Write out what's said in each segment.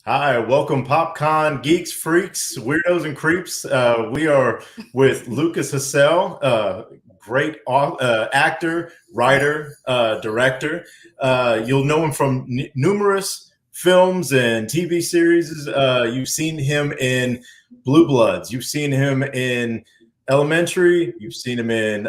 Hi, welcome PopCon geeks, freaks, weirdos, and creeps. We are with Lukas Hassel, great actor, writer, director. You'll know him from numerous films and TV series. You've seen him in Blue Bloods. You've seen him in Elementary. You've seen him in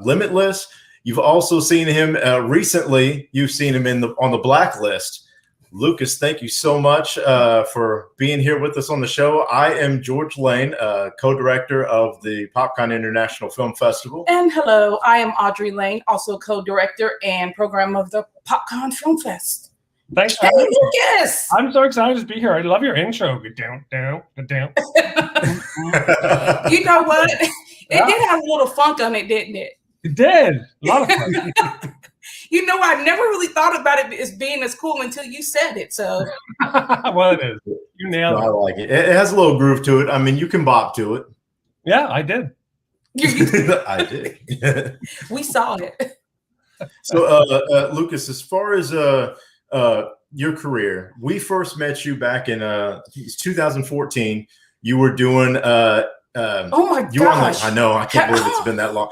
Limitless. You've also seen him recently. You've seen him on the Blacklist. Lukas, thank you so much for being here with us on the show. I am George Lane, co-director of the PopCon International Film Festival. And hello, I am Audery Lane, also co-director and program of the PopCon Film Fest. Thanks. Hey, Lukas! I'm so excited to be here. I love your intro. Get down, down, get down. You know what? It did have a little funk on it, didn't it? It did. A lot of fun. You know, I never really thought about it as being as cool until you said it. So, well, it is. You nailed it. I like it. It has a little groove to it. I mean, you can bop to it. Yeah, I did. I did. We saw it. So, Lukas, as far as your career, we first met you back in 2014. You were doing. Oh my gosh! I know. I can't believe it's been that long.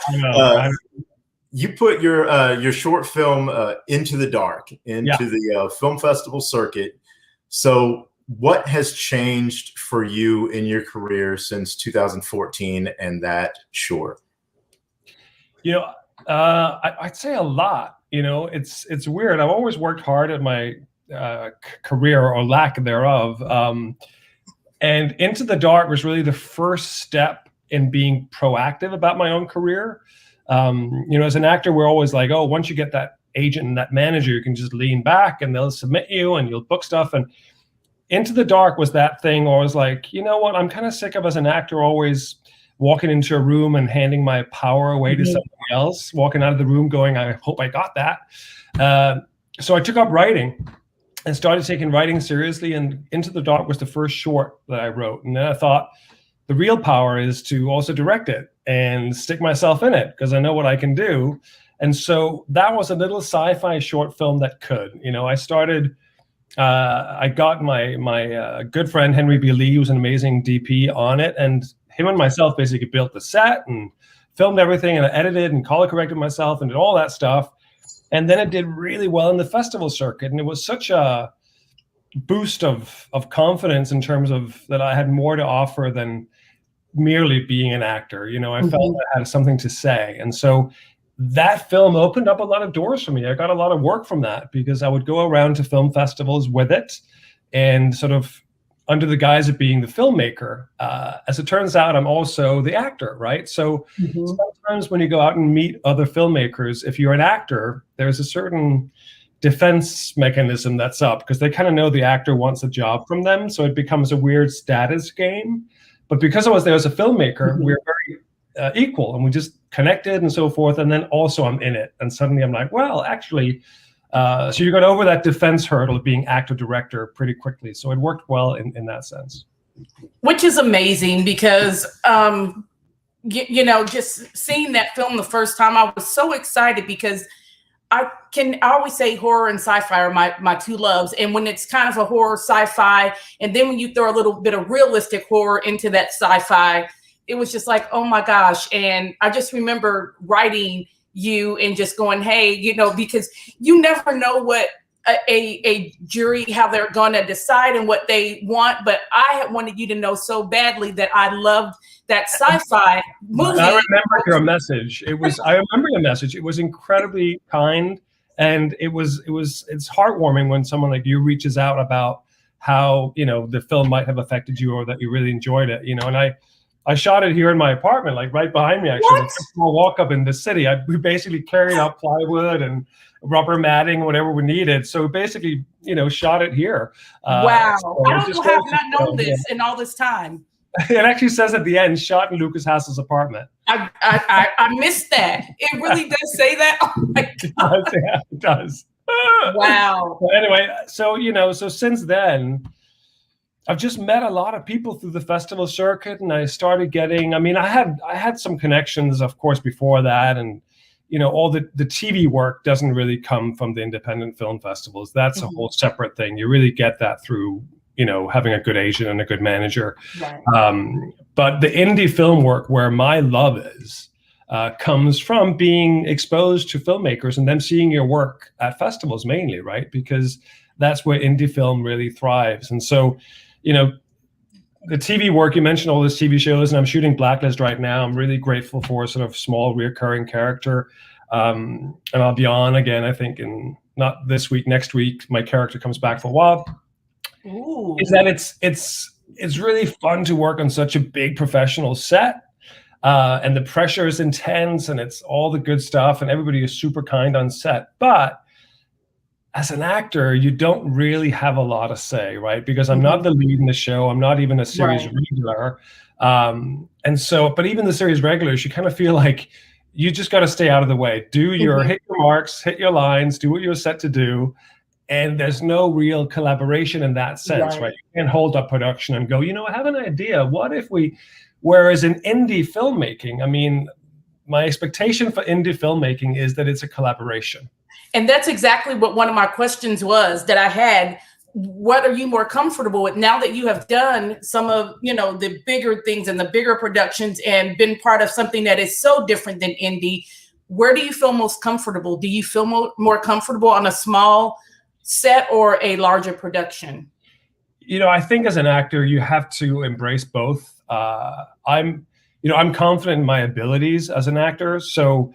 You put your short film Into the Dark into the film festival circuit. So what has changed for you in your career since 2014 and that short? You know, I'd say a lot. You know, it's weird. I've always worked hard at my career or lack thereof. And Into the Dark was really the first step in being proactive about my own career. You know, as an actor, we're always like, oh, once you get that agent and that manager, you can just lean back and they'll submit you and you'll book stuff. And Into the Dark was that thing where I was like, you know what, I'm kind of sick of, as an actor, always walking into a room and handing my power away to somebody else, walking out of the room going, I hope I got that. So I took up writing and started taking writing seriously. And Into the Dark was the first short that I wrote. And then I thought, the real power is to also direct it and stick myself in it because I know what I can do. And so that was a little sci-fi short film that could. You know, I started, I got my good friend Henry B. Lee, who's an amazing DP, on it. And him and myself basically built the set and filmed everything, and I edited and color corrected myself and did all that stuff. And then it did really well in the festival circuit. And it was such a boost of confidence in terms of that I had more to offer than merely being an actor. You know, I felt I had something to say. And so that film opened up a lot of doors for me. I got a lot of work from that because I would go around to film festivals with it and sort of under the guise of being the filmmaker. As it turns out, I'm also the actor, right? So sometimes when you go out and meet other filmmakers, if you're an actor, there's a certain defense mechanism that's up because they kind of know the actor wants a job from them. So it becomes a weird status game. But because I was there as a filmmaker, we were very equal and we just connected and so forth. And then also I'm in it. And suddenly I'm like, well, actually, so you got over that defense hurdle of being actor director pretty quickly. So it worked well in that sense. Which is amazing because, you know, just seeing that film the first time, I was so excited because I always say horror and sci-fi are my two loves. And when it's kind of a horror sci-fi, and then when you throw a little bit of realistic horror into that sci-fi, it was just like, oh my gosh. And I just remember writing you and just going, hey, you know, because you never know what a jury, how they're going to decide and what they want. But I wanted you to know so badly that I loved that sci-fi movie. I remember your message. I remember your message. It was incredibly kind. And it's heartwarming when someone like you reaches out about how, you know, the film might have affected you or that you really enjoyed it, you know. And I shot it here in my apartment, like right behind me, actually. A small walk up in the city. We basically carried out plywood and rubber matting, whatever we needed. So basically, you know, shot it here. Wow. So I don't know how I've not known this in all this time. It actually says at the end, shot in Lukas Hassel's apartment. I missed that. It really does say that. Oh my God. Yeah, it does. Wow. But anyway, so, you know, so since then, I've just met a lot of people through the festival circuit, and I started getting, I mean, I had some connections, of course, before that. And, all the TV work doesn't really come from the independent film festivals. That's a whole separate thing. You really get that through, having a good agent and a good manager. Right. But the indie film work, where my love is, comes from being exposed to filmmakers and them seeing your work at festivals mainly, right? Because that's where indie film really thrives. And so, the TV work, you mentioned all these TV shows, and I'm shooting Blacklist right now. I'm really grateful for a sort of small recurring character. And I'll be on again, I think, in not this week, next week. My character comes back for a while. Ooh. Is that it's really fun to work on such a big professional set. And the pressure is intense, and it's all the good stuff, and everybody is super kind on set. But as an actor, you don't really have a lot of say, right? Because I'm not the lead in the show. I'm not even a series regular. And so, but even the series regulars, you kind of feel like you just got to stay out of the way. Hit your marks, hit your lines, do what you're set to do. And there's no real collaboration in that sense, right? You can't hold up production and go, I have an idea. What if whereas in indie filmmaking, I mean, my expectation for indie filmmaking is that it's a collaboration. And that's exactly what one of my questions was that I had. What are you more comfortable with now that you have done some of, the bigger things and the bigger productions and been part of something that is so different than indie? Where do you feel most comfortable? Do you feel more comfortable on a small set or a larger production? I think as an actor, you have to embrace both. I'm confident in my abilities as an actor. So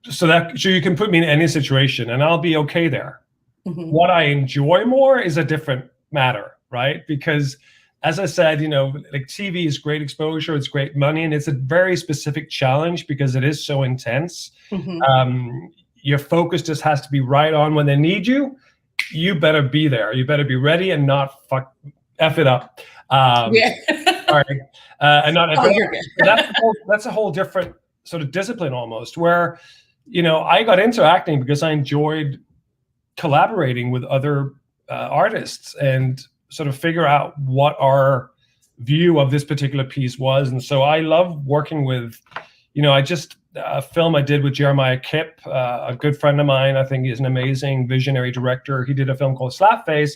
you can put me in any situation and I'll be okay there. What I enjoy more is a different matter, right? Because as I said, like TV is great exposure, it's great money, and it's a very specific challenge because it is so intense. Your focus just has to be right on when they need you. You better be there. You better be ready and not F it up. Sorry. And not F it up. That's a whole different sort of discipline almost, where I got into acting because I enjoyed collaborating with other artists and sort of figure out what our view of this particular piece was. And so I love working with, a film I did with Jeremiah Kipp, a good friend of mine. I think he's an amazing visionary director. He did a film called Slapface.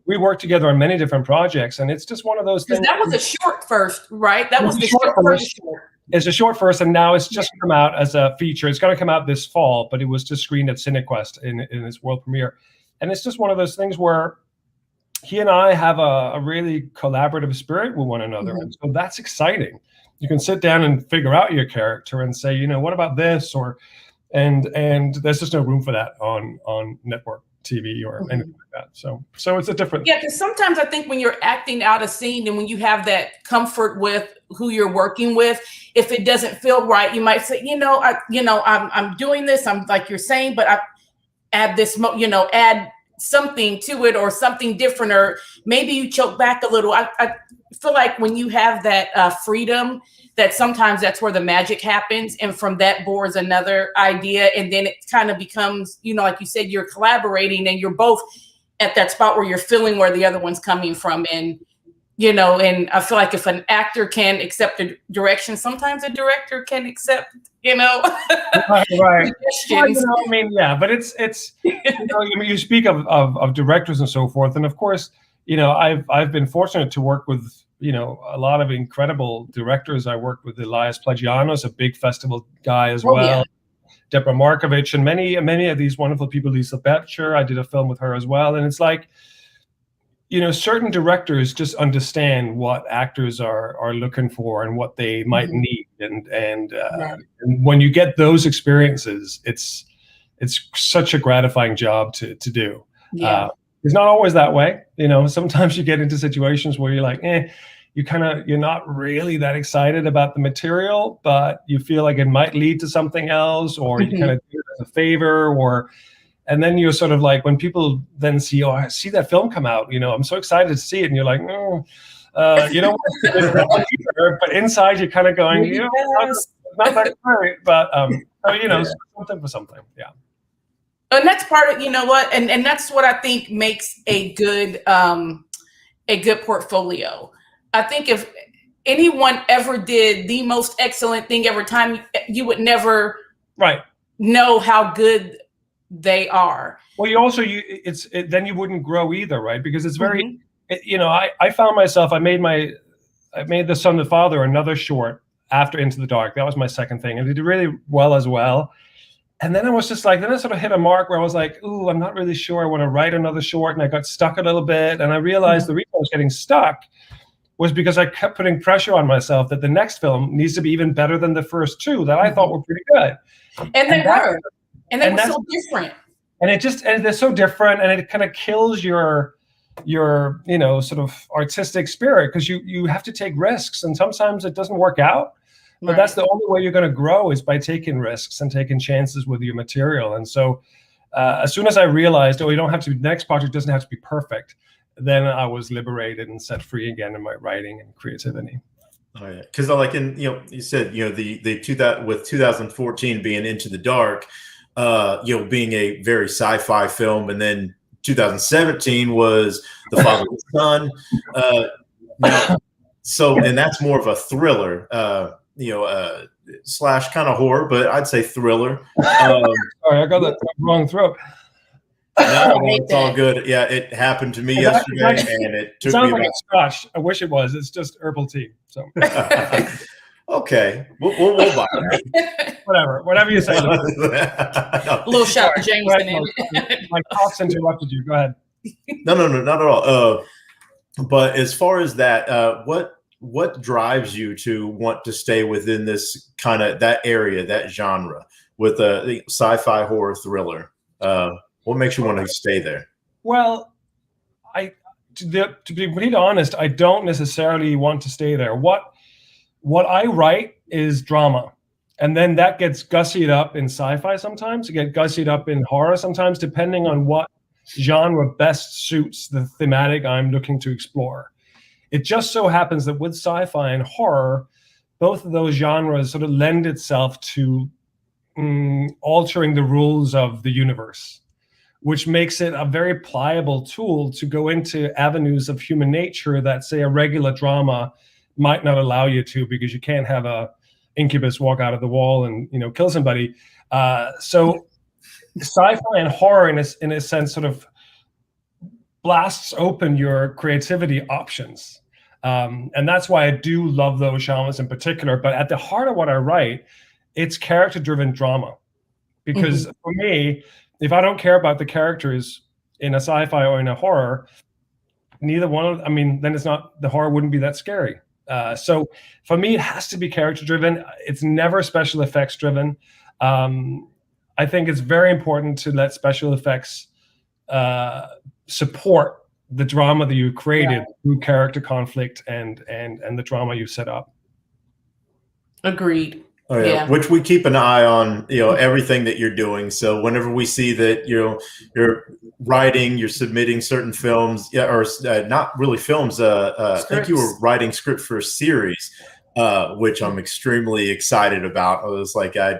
We worked together on many different projects, and it's just one of those things. That was a short first, right? That was the short first. It's a short first, and now it's just come out as a feature. It's going to come out this fall, but it was just screened at Cinequest in its world premiere. And it's just one of those things where he and I have a really collaborative spirit with one another. And so that's exciting. You can sit down and figure out your character and say, what about this? And there's just no room for that on network TV or anything like that. So it's a different. Yeah, because sometimes I think when you're acting out a scene and when you have that comfort with who you're working with, if it doesn't feel right, you might say, I'm doing this. I'm like you're saying, but I add this, add something to it or something different, or maybe you choke back a little. I feel like when you have that freedom, that sometimes that's where the magic happens. And from that borns another idea. And then it kind of becomes, like you said, you're collaborating and you're both at that spot where you're feeling where the other one's coming from. And, and I feel like if an actor can accept a direction, sometimes a director can accept, Right. Well, but it's you speak of directors and so forth. And of course, I've been fortunate to work with, a lot of incredible directors. I worked with Elias Plagianos, a big festival guy as well. Yeah. Deborah Markovich, and many of these wonderful people, Lisa Betcher. I did a film with her as well. And it's like, certain directors just understand what actors are looking for and what they might need. And when you get those experiences, it's such a gratifying job to do. Yeah. It's not always that way. Sometimes you get into situations where you're like, you're not really that excited about the material, but you feel like it might lead to something else, or you kind of do it as a favor, and then you're sort of like, when people then see, I see that film come out, I'm so excited to see it. And you're like, but inside you're kind of going, not that great, but something for something. Yeah. And that's part of, and that's what I think makes a good portfolio. I think if anyone ever did the most excellent thing every time, you would never Right. know how good they are. Well, then you wouldn't grow either, right? Because it's very, I found myself, I made The Son, the Father, another short after Into the Dark. That was my second thing, and it did really well as well. And then I was just like, then I sort of hit a mark where I was like, ooh, I'm not really sure I want to write another short, and I got stuck a little bit, and I realized the reason I was getting stuck was because I kept putting pressure on myself that the next film needs to be even better than the first two that I thought were pretty good. And they were. And they were so different. And they're so different, and it kind of kills your sort of artistic spirit, because you have to take risks, and sometimes it doesn't work out. But that's the only way you're going to grow, is by taking risks and taking chances with your material. And so as soon as I realized, the next project doesn't have to be perfect, then I was liberated and set free again in my writing and creativity. Oh yeah, because you said with 2014 being Into the Dark, being a very sci-fi film, and then 2017 was The Father and Son. And that's more of a thriller, slash kind of horror, but I'd say thriller. Sorry, I got that wrong throat. No, it's all good. Yeah, it happened to me yesterday, and it took me like Scotch. I wish it was. It's just herbal tea. So okay, we'll buy it. Whatever you say. A little shot of Jameson. My cough's interrupted you. Go ahead. No, not at all. But as far as that, what drives you to want to stay within this kind of that area, that genre, with the sci-fi horror thriller? What makes you want to stay there? Well, to be completely honest, I don't necessarily want to stay there. What I write is drama, and then that gets gussied up in sci-fi sometimes. It gets gussied up in horror sometimes, depending on what genre best suits the thematic I'm looking to explore. It just so happens that with sci-fi and horror, both of those genres sort of lend itself to altering the rules of the universe, which makes it a very pliable tool to go into avenues of human nature that, say, a regular drama might not allow you to, because you can't have a incubus walk out of the wall and kill somebody. So sci-fi and horror, in a sense, sort of blasts open your creativity options. And that's why I do love those genres in particular. But at the heart of what I write, it's character-driven drama. Because for me, if I don't care about the characters in a sci-fi or in a horror, then it's not, the horror wouldn't be that scary. So for me, it has to be character-driven. It's never special effects driven. I think it's very important to let special effects support the drama that you created through character conflict and the drama you set up. Agreed. Oh, yeah. Which we keep an eye on, everything that you're doing. So whenever we see that, you're writing, you're submitting certain films, or not really films. I think you were writing script for a series, which I'm extremely excited about. I was like, I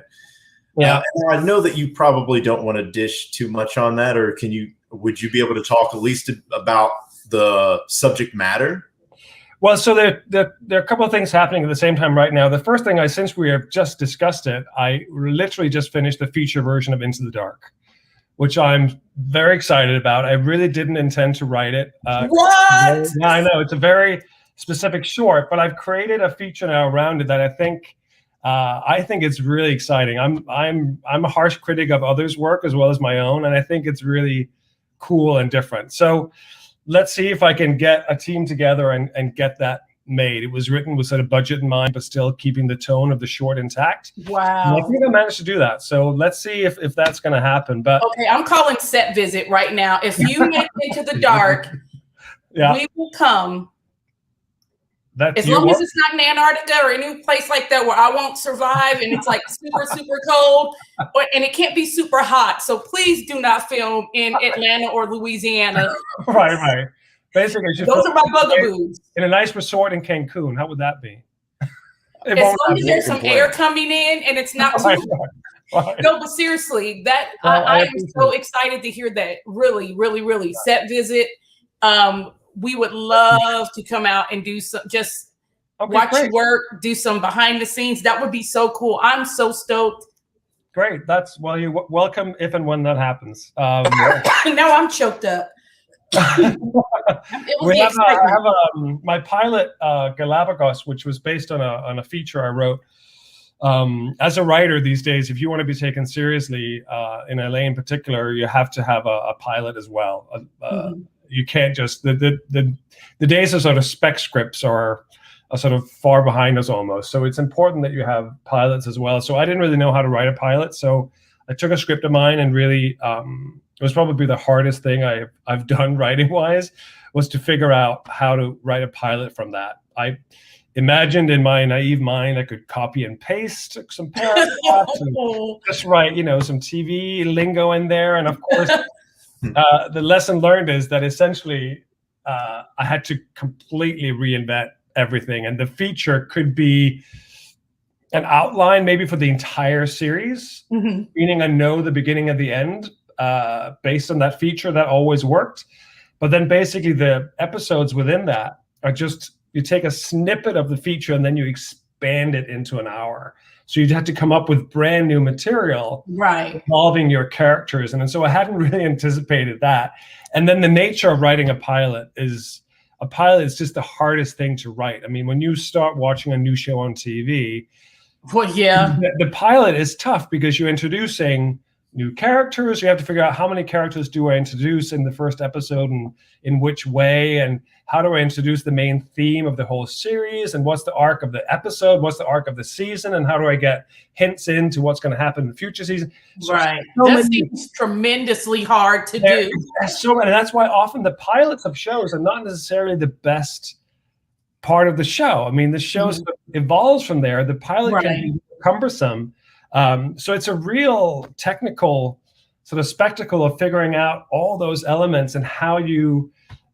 know that you probably don't want to dish too much on that, or would you be able to talk at least about the subject matter? Well, so there are a couple of things happening at the same time right now. The first thing, since we have just discussed it, I literally just finished the feature version of Into the Dark, which I'm very excited about. I really didn't intend to write it. What? Yeah, I know. It's a very specific short, but I've created a feature now around it that I think it's really exciting. I'm a harsh critic of others' work as well as my own, and I think it's really cool and different. So let's see if I can get a team together and get that made. It was written with sort of budget in mind, but still keeping the tone of the short intact. Wow. And I think I managed to do that. So let's see if that's going to happen. But okay, I'm calling set visit right now. If you make Into the Dark, we will come. As long as it's not in Antarctica or any place like that where I won't survive and it's like super, super cold, and it can't be super hot. So please do not film in Atlanta or Louisiana. Right. Basically, those are my bugaboos. In a nice resort in Cancun. How would that be? As long as there's some air coming in and it's not too right. No, but seriously, I am so excited to hear that. Really, really, really. Set visit. We would love to come out and do some, watch you work, do some behind the scenes. That would be so cool. I'm so stoked. Great. You're welcome if and when that happens. Now I'm choked up. It was I have my pilot, Galapagos, which was based on a feature I wrote. As a writer these days, if you want to be taken seriously in LA in particular, you have to have a pilot as well. You can't just the days of sort of spec scripts are sort of far behind us almost. So it's important that you have pilots as well. So I didn't really know how to write a pilot, so I took a script of mine and really it was probably the hardest thing I've done writing wise, was to figure out how to write a pilot from that. I imagined in my naive mind I could copy and paste some paragraphs and just write, some TV lingo in there. And of course, the lesson learned is that essentially I had to completely reinvent everything. And the feature could be an outline maybe for the entire series, meaning I know the beginning and the end based on that feature. That always worked. But then basically the episodes within that are just, you take a snippet of the feature and then you expand it into an hour. So you'd have to come up with brand new material, right, involving your characters. And so I hadn't really anticipated that. And then the nature of writing a pilot is just the hardest thing to write. I mean, when you start watching a new show on TV, well, yeah, the pilot is tough because you're introducing new characters. You have to figure out how many characters do I introduce in the first episode and in which way, and how do I introduce the main theme of the whole series, and what's the arc of the episode, what's the arc of the season, and how do I get hints into what's going to happen in the future season. Right. That seems tremendously hard to do. So many. That's why often the pilots of shows are not necessarily the best part of the show. I mean, the show evolves from there. The pilot can be cumbersome. So it's a real technical sort of spectacle of figuring out all those elements and how you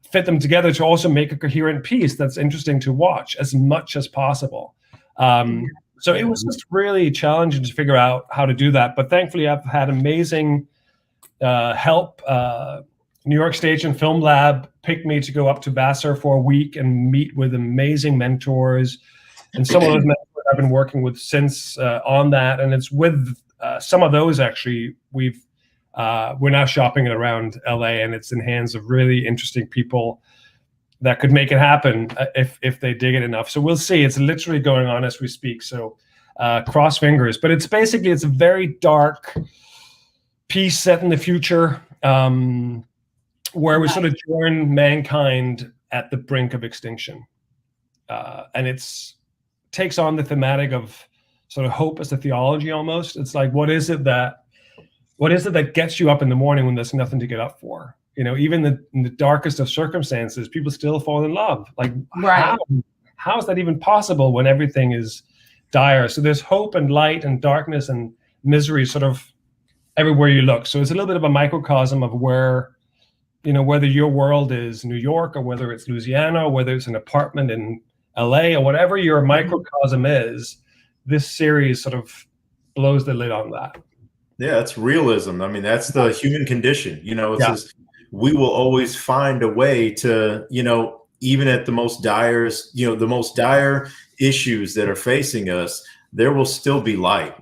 fit them together to also make a coherent piece that's interesting to watch as much as possible. So it was just really challenging to figure out how to do that. But thankfully, I've had amazing help. New York Stage and Film Lab picked me to go up to Vassar for a week and meet with amazing mentors. And some of those mentors I've been working with since on that. And it's with some of those actually we're now shopping it around LA, and it's in hands of really interesting people that could make it happen if they dig it enough. So we'll see. It's literally going on as we speak. So cross fingers. But it's a very dark piece set in the future where we sort of join mankind at the brink of extinction. And it's takes on the thematic of sort of hope as a theology almost. It's like, what is it that gets you up in the morning when there's nothing to get up for? Even in the darkest of circumstances, people still fall in love. Like, how is that even possible when everything is dire? So there's hope and light and darkness and misery sort of everywhere you look. So it's a little bit of a microcosm of where, whether your world is New York or whether it's Louisiana, or whether it's an apartment in LA or whatever your microcosm is, this series sort of blows the lid on that. Yeah, it's realism. I mean, that's the human condition. It's just, we will always find a way to, even at the most dire issues that are facing us, there will still be light.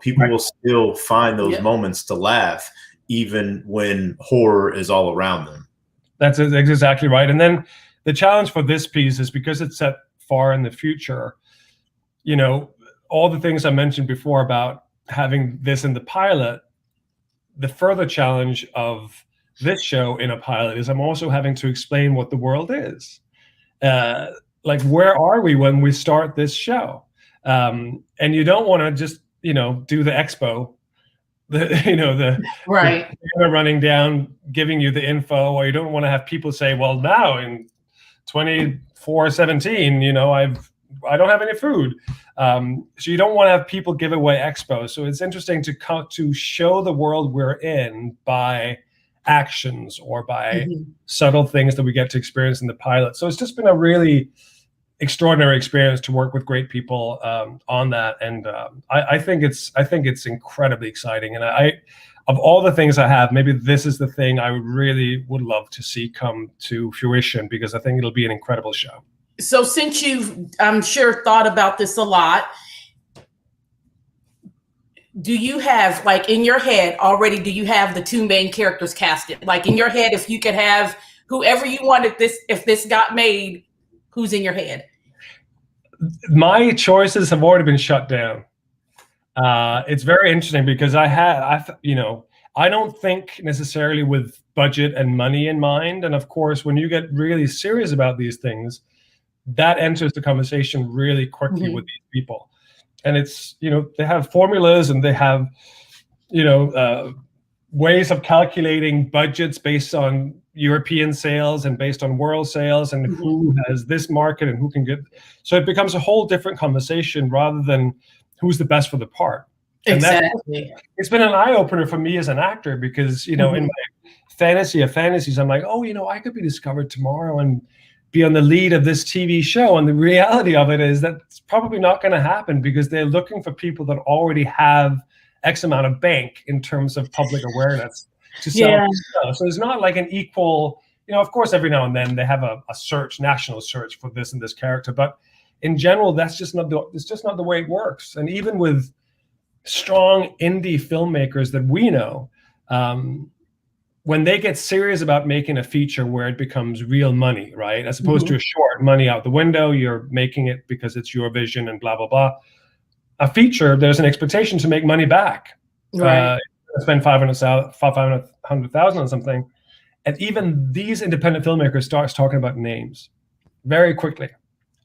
People will still find those moments to laugh, even when horror is all around them. That's exactly right. And then the challenge for this piece is because it's set far in the future, all the things I mentioned before about having this in the pilot, the further challenge of this show in a pilot is I'm also having to explain what the world is. Like, where are we when we start this show? And you don't want to just, do the expo, the running down, giving you the info, or you don't want to have people say, well, now in 24/17, I don't have any food. So you don't want to have people give away expo. So it's interesting to show the world we're in by actions or by subtle things that we get to experience in the pilot. So it's just been a really extraordinary experience to work with great people on that. And I think it's incredibly exciting. And of all the things I have, maybe this is the thing I really would love to see come to fruition, because I think it'll be an incredible show. So since you've, I'm sure, thought about this a lot, do you have, like, in your head already, do you have the two main characters casted? Like, in your head, if you could have whoever you wanted this, if this got made, who's in your head? My choices have already been shut down. It's very interesting because I don't think necessarily with budget and money in mind. And of course, when you get really serious about these things, that enters the conversation really quickly with these people. And it's, they have formulas and they have, ways of calculating budgets based on European sales and based on world sales and who has this market and who can get. So it becomes a whole different conversation rather than who's the best for the part. Exactly. It's been an eye opener for me as an actor because, in my fantasy of fantasies, I'm like, I could be discovered tomorrow and be on the lead of this TV show. And the reality of it is that it's probably not going to happen because they're looking for people that already have X amount of bank in terms of public awareness to sell. So it's not like an equal, of course, every now and then they have a national search for this and this character. But in general, it's just not the way it works. And even with strong indie filmmakers that we know, when they get serious about making a feature where it becomes real money, right? As opposed to a short, money out the window, you're making it because it's your vision and blah, blah, blah. A feature, there's an expectation to make money back. Right. Spend $500,000 on something. And even these independent filmmakers starts talking about names very quickly.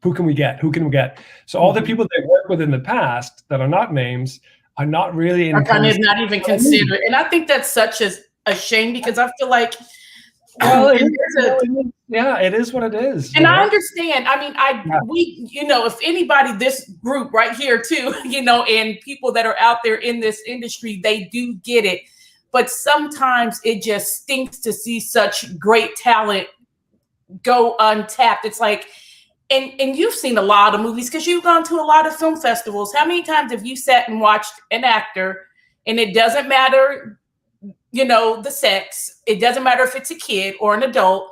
Who can we get? Who can we get? So all the people they work with in the past that are not names are not really are kind of not even considered. And I think that's such a shame because I feel like, it is what it is. And I understand. I mean, we, if anybody, this group right here too, and people that are out there in this industry, they do get it. But sometimes it just stinks to see such great talent go untapped. It's like, and you've seen a lot of movies because you've gone to a lot of film festivals. How many times have you sat and watched an actor and it doesn't matter, the sex, it doesn't matter if it's a kid or an adult,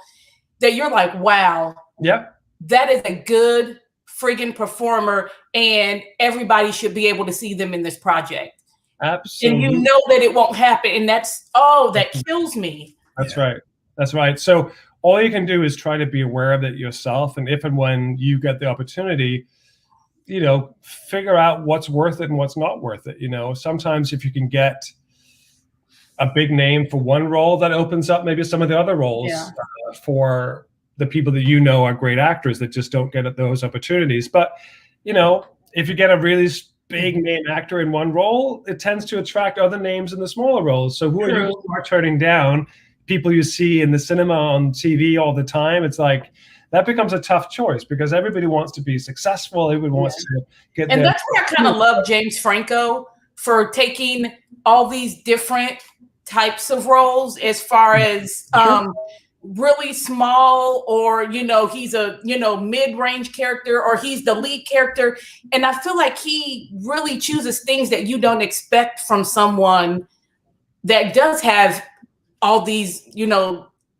that you're like, wow, that is a good friggin' performer and everybody should be able to see them in this project. Absolutely. And that it won't happen. And that kills me. That's right. That's right. So all you can do is try to be aware of it yourself. And if and when you get the opportunity, figure out what's worth it and what's not worth it. Sometimes if you can get a big name for one role, that opens up maybe some of the other roles for the people that are great actors that just don't get those opportunities. But, if you get a really big name actor in one role, it tends to attract other names in the smaller roles. So who are you turning down? People you see in the cinema, on TV all the time. It's like, that becomes a tough choice because everybody wants to be successful. Everybody wants to get and that's why I kind of love James Franco for taking all these different types of roles as far as really small or he's a mid-range character or he's the lead character, and I feel like he really chooses things that you don't expect from someone that does have all these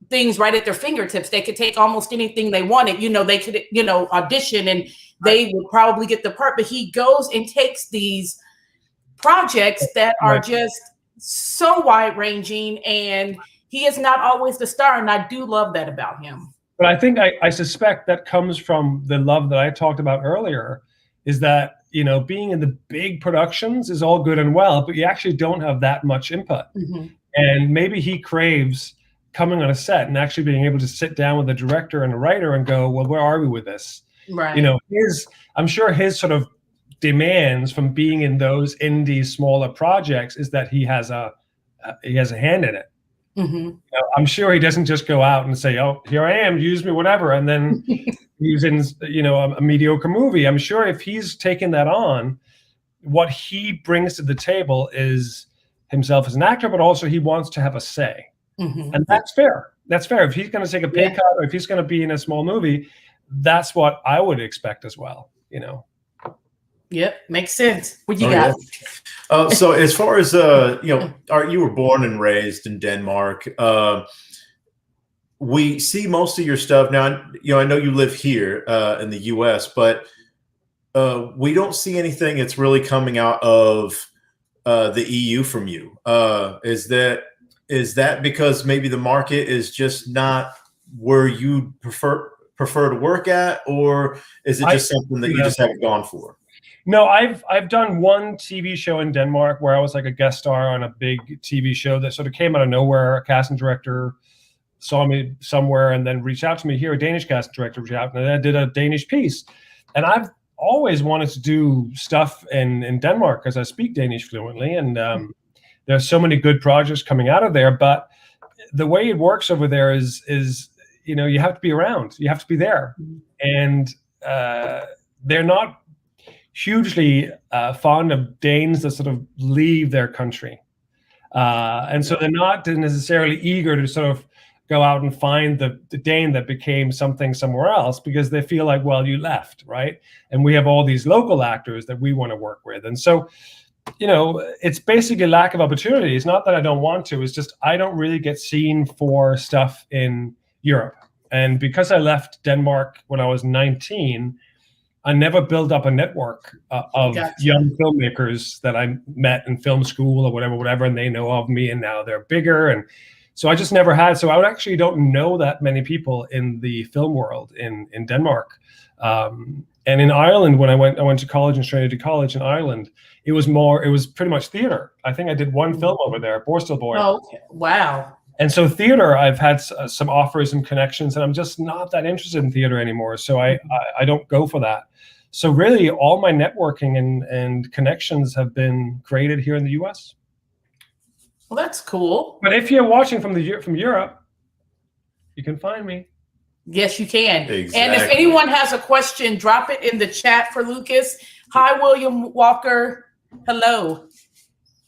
things right at their fingertips. They could take almost anything they wanted. They could audition and they would probably get the part, but he goes and takes these projects that are just so wide-ranging, and he is not always the star, and I do love that about him. But I think I suspect that comes from the love that I talked about earlier, is that, being in the big productions is all good and well, but you actually don't have that much input. And maybe he craves coming on a set and actually being able to sit down with a director and a writer and go, well, where are we with this? Right. I'm sure his sort of demands from being in those indie smaller projects is that he has a hand in it. I'm sure he doesn't just go out and say, oh, here I am, use me, whatever, and then he's in a mediocre movie. I'm sure if he's taken that on, what he brings to the table is himself as an actor, but also he wants to have a say. And that's fair. That's fair. If he's going to take a pay cut or if he's going to be in a small movie, that's what I would expect as well, Yep, makes sense. What you got? So as far as you were born and raised in Denmark. We see most of your stuff now. I know you live here in the U.S., but we don't see anything that's really coming out of the EU from you? Is that because maybe the market is just not where you prefer to work at, or is it just something that you just haven't gone for? No, I've done one TV show in Denmark where I was like a guest star on a big TV show that sort of came out of nowhere. A casting director saw me somewhere and then reached out to me here. A Danish casting director reached out, and I did a Danish piece. And I've always wanted to do stuff in Denmark because I speak Danish fluently, and there's so many good projects coming out of there. But the way it works over there is you have to be around, you have to be there, and they're not hugely fond of Danes that sort of leave their country, and so they're not necessarily eager to sort of go out and find the Dane that became something somewhere else, because they feel like, well, you left, right? And we have all these local actors that we want to work with. And so, it's basically lack of opportunity. It's not that I don't want to, it's just I don't really get seen for stuff in Europe. And because I left Denmark when I was 19, I never built up a network of young filmmakers that I met in film school or whatever, and they know of me, and now they're bigger. And so I just never had. So I actually don't know that many people in the film world in Denmark. And in Ireland, when I went to college in Trinity College in Ireland, it was pretty much theater. I think I did one film over there, Borstal Boy. Oh, okay. Wow. And so theater, I've had some offers and connections, and I'm just not that interested in theater anymore. So I don't go for that. So really, all my networking and connections have been created here in the U.S. Well, that's cool. But if you're watching from Europe, you can find me. Yes, you can. Exactly. And if anyone has a question, drop it in the chat for Lucas. Hi, William Walker. Hello.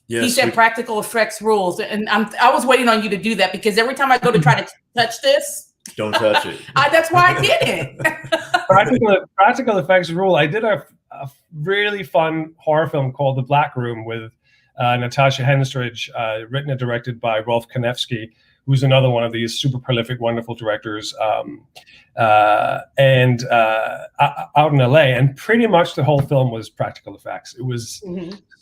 Yes, he said practical effects rules, and I was waiting on you to do that, because every time I go to try to touch this, don't touch it. That's why I didn't. Practical effects rule. I did a really fun horror film called The Black Room with Natasha Henstridge, written and directed by Rolf Konevsky, who's another one of these super prolific, wonderful directors, and out in LA. And pretty much the whole film was practical effects. It was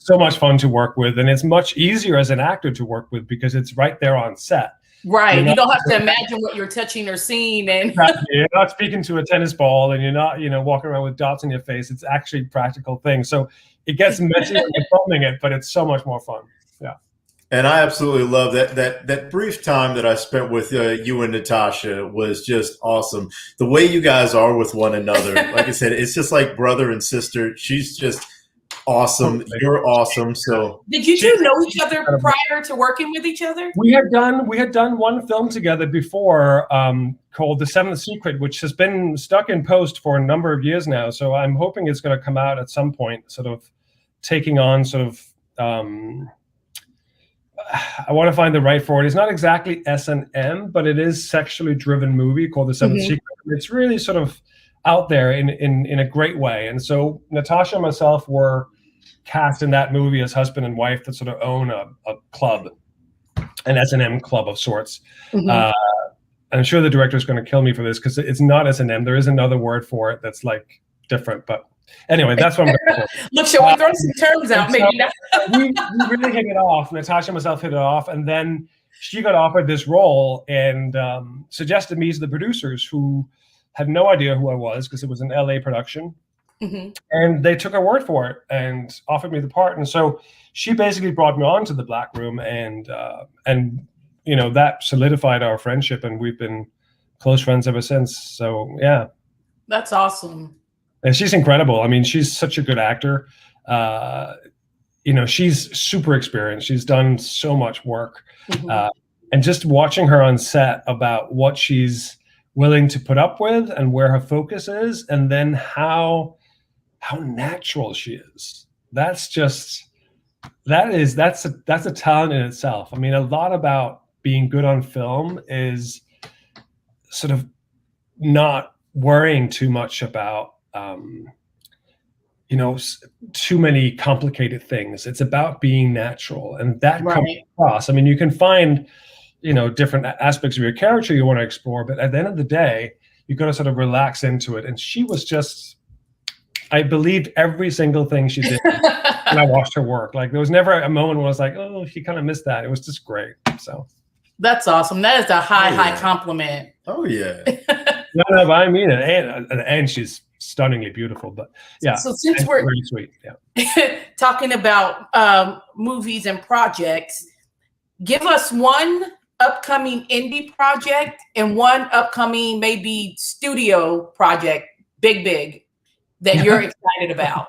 so much fun to work with, and it's much easier as an actor to work with because it's right there on set. Right. You don't have to imagine what you're touching or seeing. And you're not speaking to a tennis ball, and you're not, walking around with dots on your face. It's actually practical things. So it gets messy when you're filming it, but it's so much more fun. Yeah. And I absolutely love that brief time that I spent with you and Natasha was just awesome. The way you guys are with one another, like I said, it's just like brother and sister. She's just awesome. You're awesome. So did you two know each other prior to working with each other? We had done one film together before called The Seventh Secret, which has been stuck in post for a number of years now. So I'm hoping it's going to come out at some point, sort of taking on sort of I want to find the right for it. It's not exactly S&M, but it is sexually driven movie called The Seventh Secret. It's really sort of out there in a great way. And so Natasha and myself were cast in that movie as husband and wife that sort of own a club, an S&M club of sorts. I'm sure the director is going to kill me for this because it's not S&M. There is another word for it that's like different, but anyway, that's what I'm going for. Look, shall we throw some terms out? Maybe not. we really hit it off. Natasha and myself hit it off, and then she got offered this role and suggested me to the producers, who had no idea who I was because it was an LA production. And they took her word for it and offered me the part. And so she basically brought me on to The Black Room, and that solidified our friendship, and we've been close friends ever since. So yeah. That's awesome. And she's incredible. I mean, she's such a good actor. She's super experienced. She's done so much work. And just watching her on set about what she's willing to put up with and where her focus is, and then how natural she is. That's a talent in itself. I mean, a lot about being good on film is sort of not worrying too much about too many complicated things. It's about being natural, and that comes across. I mean, you can find different aspects of your character you want to explore, but at the end of the day, you got to sort of relax into it. And she was just, I believed every single thing she did. when I watched her work. Like there was never a moment when I was like, oh, she kind of missed that. It was just great. So that's awesome. That is a high compliment. Oh yeah. No, but I mean it, and she's stunningly beautiful. But yeah, so since we're very sweet, yeah, talking about movies and projects, give us one upcoming indie project and one upcoming maybe studio project, big that you're excited about.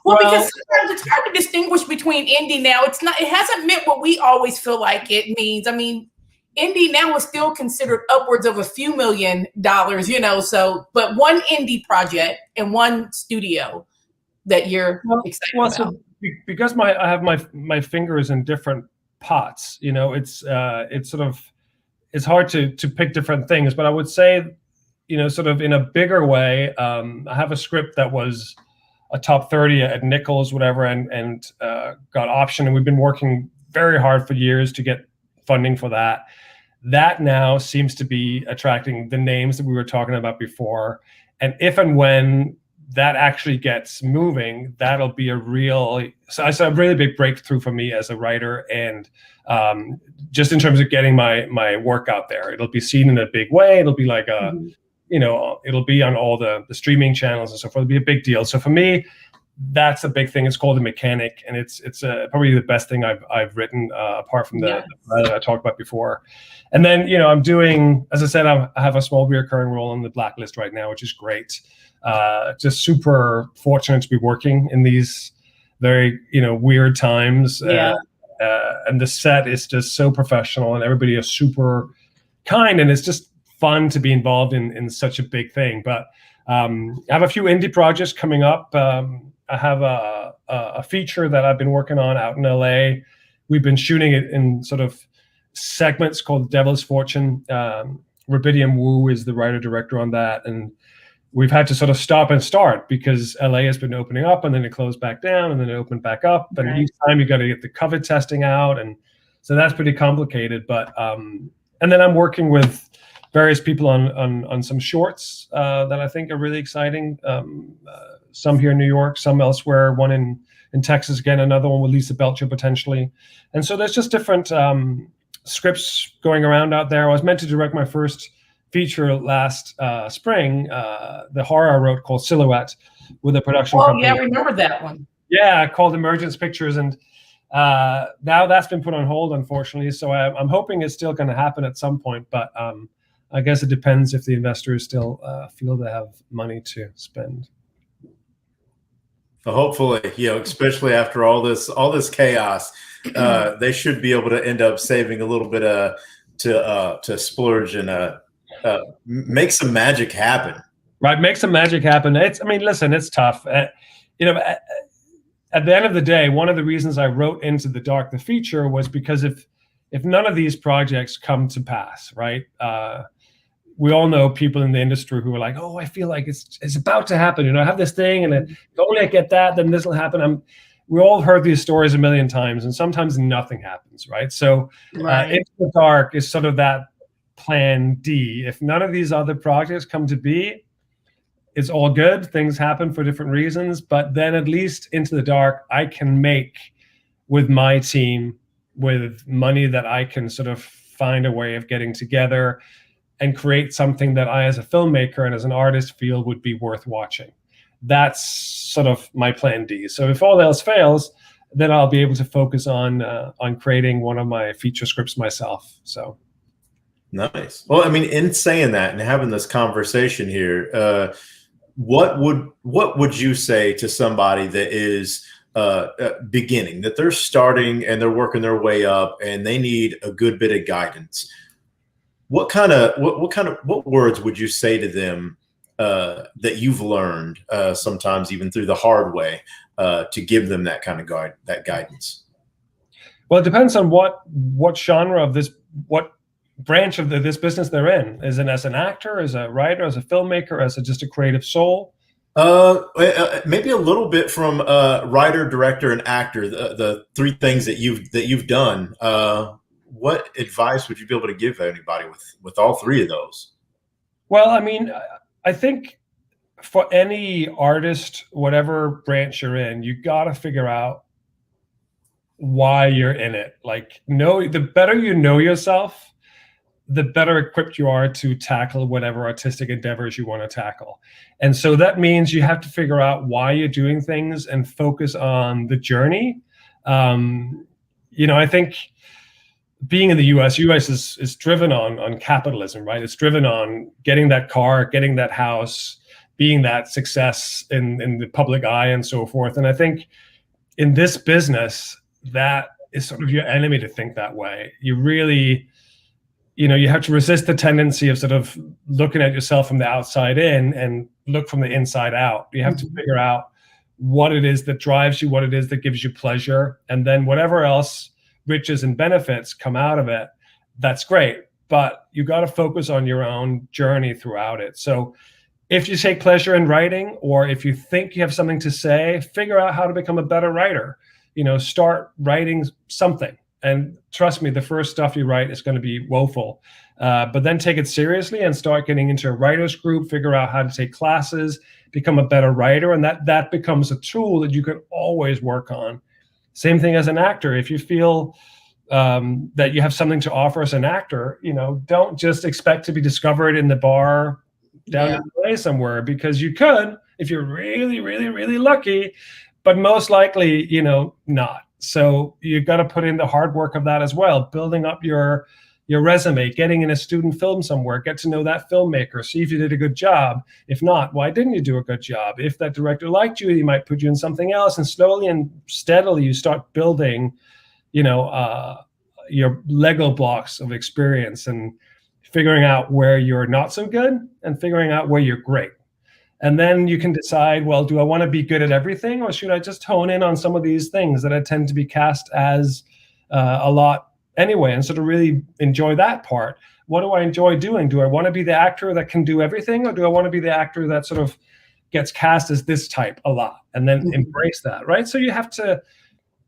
Well, because sometimes it's hard to distinguish between indie now. It hasn't meant what we always feel like it means. I mean, indie now is still considered upwards of a few $1 million, so, but one indie project and one studio that you're excited about. So because I have my fingers in different pots, it's sort of, it's hard to pick different things, but I would say, sort of in a bigger way, I have a script that was a top 30 at Nichols, whatever, and got optioned, and we've been working very hard for years to get funding for that. That now seems to be attracting the names that we were talking about before, and if and when that actually gets moving, that'll be a really big breakthrough for me as a writer, and just in terms of getting my work out there. It'll be seen in a big way. It'll be like a it'll be on all the streaming channels and so forth. It'll be a big deal. So for me, that's a big thing. It's called The Mechanic, and it's probably the best thing I've written, apart from the that I talked about before. And then I'm doing, as I said, I have a small recurring role on The Blacklist right now, which is great. Just super fortunate to be working in these very weird times. And the set is just so professional, and everybody is super kind, and it's just fun to be involved in such a big thing. But I have a few indie projects coming up. I have a feature that I've been working on out in LA. We've been shooting it in sort of segments called Devil's Fortune. Rubidium Wu is the writer-director on that. And we've had to sort of stop and start because LA has been opening up, and then it closed back down, and then it opened back up. And each time you got to get the COVID testing out. And so that's pretty complicated. But and then I'm working with various people on some shorts that I think are really exciting. Some here in New York, some elsewhere, one in Texas, again, another one with Lisa Belcher potentially. And so there's just different scripts going around out there. I was meant to direct my first feature last spring, the horror I wrote called Silhouette, with a production company. Oh, yeah, I remember that one. Yeah, called Emergence Pictures. And now that's been put on hold, unfortunately. So I'm hoping it's still going to happen at some point. But I guess it depends if the investors still feel they have money to spend. Well, hopefully, especially after all this chaos, they should be able to end up saving a little bit to splurge and make some magic happen. Right, make some magic happen. Listen, it's tough. At the end of the day, one of the reasons I wrote Into the Dark, the feature, was because if none of these projects come to pass, right? We all know people in the industry who are like, oh, I feel like it's about to happen. I have this thing, and if only I get that, then this will happen. We all heard these stories a million times, and sometimes nothing happens, right? So Into the Dark is sort of that plan D. If none of these other projects come to be, it's all good. Things happen for different reasons, but then at least Into the Dark, I can make with my team, with money that I can sort of find a way of getting together and create something that I, as a filmmaker and as an artist, feel would be worth watching. That's sort of my plan D. So if all else fails, then I'll be able to focus on creating one of my feature scripts myself. So. Nice. Well, in saying that and having this conversation here, what would you say to somebody that is beginning, that they're starting and they're working their way up and they need a good bit of guidance? What words would you say to them that you've learned sometimes even through the hard way to give them that kind of guidance? Well, it depends on what genre of this, what branch of this business they're in. Is it as an actor, as a writer, as a filmmaker, as just a creative soul? Maybe a little bit from writer, director, and actor. The three things that you've done. What advice would you be able to give anybody with all three of those? Well, I think for any artist, whatever branch you're in, you got to figure out why you're in it. Like, the better you know yourself, the better equipped you are to tackle whatever artistic endeavors you want to tackle. And so that means you have to figure out why you're doing things and focus on the journey. I think being in the US is driven on capitalism, right? It's driven on getting that car, getting that house, being that success in the public eye and so forth. And I think in this business, that is sort of your enemy to think that way. You really, you have to resist the tendency of sort of looking at yourself from the outside in and look from the inside out. You have to figure out what it is that drives you, what it is that gives you pleasure, and then whatever else riches and benefits come out of it, that's great. But you got to focus on your own journey throughout it. So if you take pleasure in writing, or if you think you have something to say, figure out how to become a better writer. Start writing something. And trust me, the first stuff you write is going to be woeful. But then take it seriously and start getting into a writer's group, figure out how to take classes, become a better writer. And that becomes a tool that you can always work on. Same thing as an actor. If you feel that you have something to offer as an actor, don't just expect to be discovered in the bar down in LA somewhere, because you could if you're really, really, really lucky, but most likely, not. So you've got to put in the hard work of that as well, building up your resume, getting in a student film somewhere, get to know that filmmaker, see if you did a good job. If not, why didn't you do a good job? If that director liked you, he might put you in something else, and slowly and steadily you start building, your Lego blocks of experience and figuring out where you're not so good and figuring out where you're great. And then you can decide, well, do I want to be good at everything, or should I just hone in on some of these things that I tend to be cast as a lot anyway, and sort of really enjoy that part? What do I enjoy doing? Do I want to be the actor that can do everything, or do I want to be the actor that sort of gets cast as this type a lot, and then embrace that, right? So you have to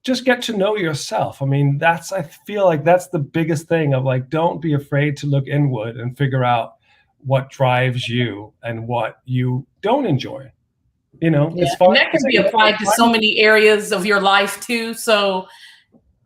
just get to know yourself. I mean, I feel like that's the biggest thing of, like, don't be afraid to look inward and figure out what drives you and what you don't enjoy. It's fun. And that can be applied to so many areas of your life too. So,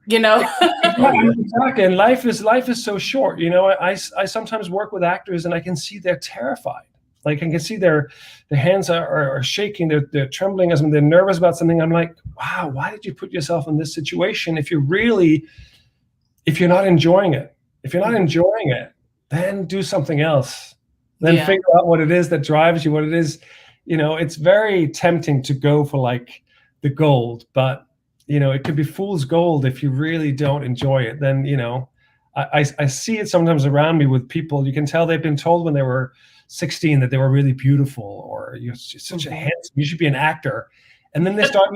Exactly. And life is so short. I sometimes work with actors and I can see they're terrified. Like, I can see their hands are shaking, they're trembling as they're nervous about something. I'm like, wow, why did you put yourself in this situation? If you're not enjoying it, then do something else. Then figure out what it is that drives you, what it is. It's very tempting to go for, like, the gold, but it could be fool's gold if you really don't enjoy it. Then, I see it sometimes around me with people. You can tell they've been told when they were 16 that they were really beautiful, or you're such a handsome, you should be an actor. And then they start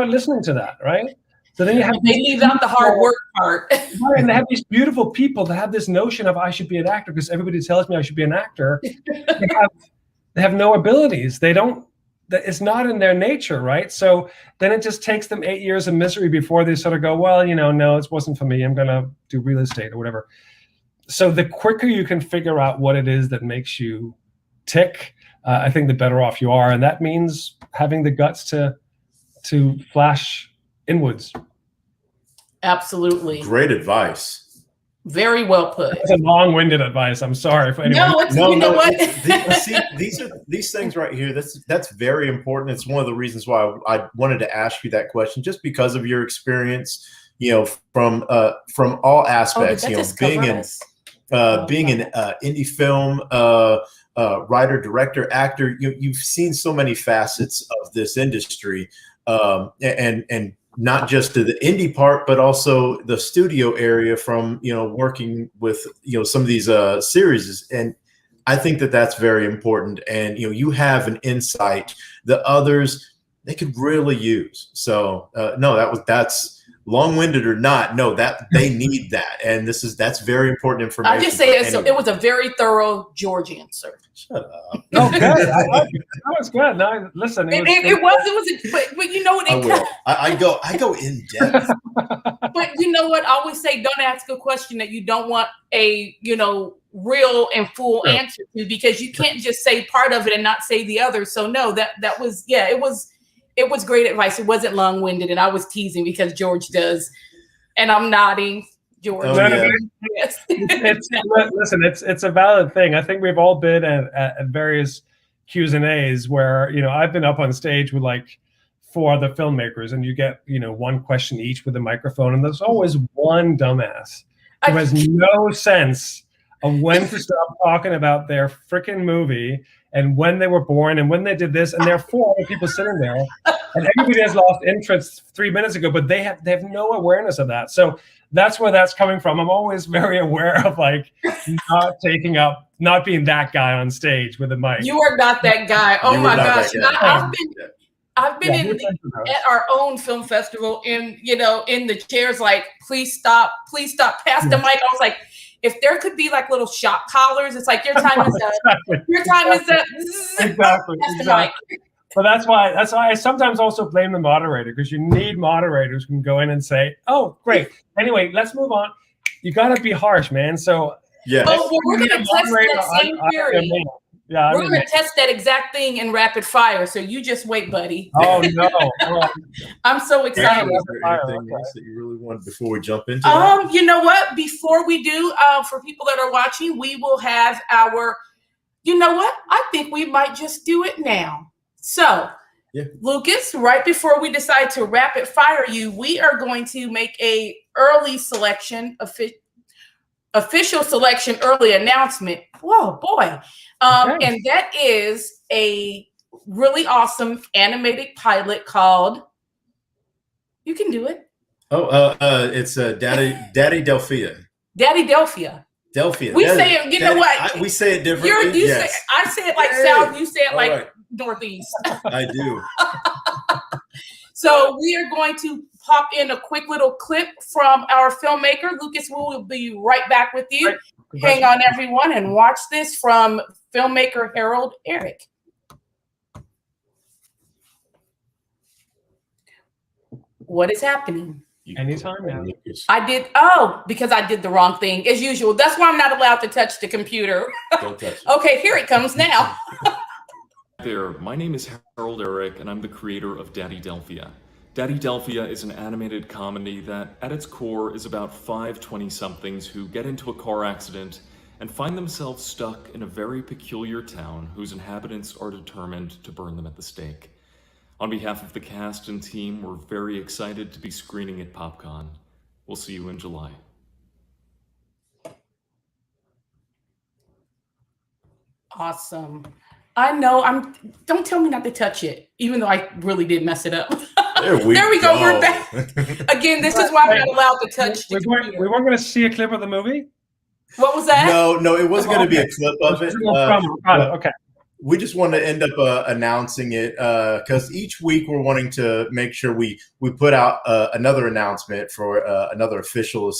listening to that, right? So then they leave out the hard work part. Right, and they have these beautiful people that have this notion of, I should be an actor because everybody tells me I should be an actor. They have no abilities. It's not in their nature, right? So then it just takes them 8 years of misery before they sort of go, well, no, it wasn't for me. I'm going to do real estate or whatever. So the quicker you can figure out what it is that makes you tick, I think the better off you are. And that means having the guts to flash inwards. Absolutely. Great advice. Very well put. It's a long-winded advice. I'm sorry for anyone. These things right here, that's very important. It's one of the reasons why I wanted to ask you that question, just because of your experience, from all aspects, being in indie film, writer, director, actor, you've seen so many facets of this industry, and not just to the indie part, but also the studio area from, working with, some of these series. And I think that that's very important. And, you have an insight that others, they could really use. So no, that's long-winded or not, no, that they need that, and that's very important information. I just say it was a very thorough George answer. Shut up. Oh, good. I like it. That was good. No, listen, But you know what? I go in depth. But you know what? I always say, don't ask a question that you don't want a real and full answer to, because you can't just say part of it and not say the other. So no, that was it was great advice. It wasn't long-winded, and I was teasing because George does, and I'm nodding. George. Oh, yeah. Yes. Listen, it's a valid thing. I think we've all been at various Q&As where, I've been up on stage with like 4 other filmmakers, and you get, one question each with a microphone, and there's always one dumbass who has no sense of when to stop talking about their freaking movie and when they were born and when they did this, and there are 4 other people sitting there, and everybody has lost interest 3 minutes ago, but they have no awareness of that. So that's where that's coming from. I'm always very aware of like not being that guy on stage with a mic. You are not that guy. Oh my gosh. I've been at our own film festival in the chairs, like, please stop, pass the mic. I was like, if there could be like little shot collars, it's like, your time is up. Your time is up. Exactly. But that's why I sometimes also blame the moderator, because you need moderators who can go in and say, "Oh, great. Anyway, let's move on." You got to be harsh, man. So yeah. Oh, well, we're going to test that same theory. We're going to test that exact thing in rapid fire. So you just wait, buddy. Oh no! I'm so excited. Is there anything else that you really want before we jump into that? You know what? Before we do, for people that are watching, we will have our. You know what? I think we might just do it now. So, Lucas, right before we decide to rapid fire you, we are going to make a early selection, official selection, early announcement. Whoa, boy. Okay. And that is a really awesome animated pilot called, you can do it. Oh, it's Daddy Delphia. Daddy Delphia. Delphia. We say it, you know what? We say it differently. I say it like South, you say it like Northeast. I do. So we are going to pop in a quick little clip from our filmmaker. Lucas, we will be right back with you. Hang on, everyone, and watch this from filmmaker Harold Eric. What is happening? Anytime now. Because I did the wrong thing, as usual. That's why I'm not allowed to touch the computer. Don't touch it. Okay, here it comes now. There, my name is Harold Eric, and I'm the creator of Daddy Delphia. Daddy Delphia is an animated comedy that, at its core, is about 5 20-somethings who get into a car accident and find themselves stuck in a very peculiar town whose inhabitants are determined to burn them at the stake. On behalf of the cast and team, we're very excited to be screening at PopCon. We'll see you in July. Awesome. I know. Don't tell me not to touch it, even though I really did mess it up. There we go. We're back. Again, this is why I'm not allowed to touch the computer. We weren't going to see a clip of the movie? What was that? No, it wasn't going to be a clip of it. Okay. We just want to end up announcing it because each week we're wanting to make sure we put out another announcement for another official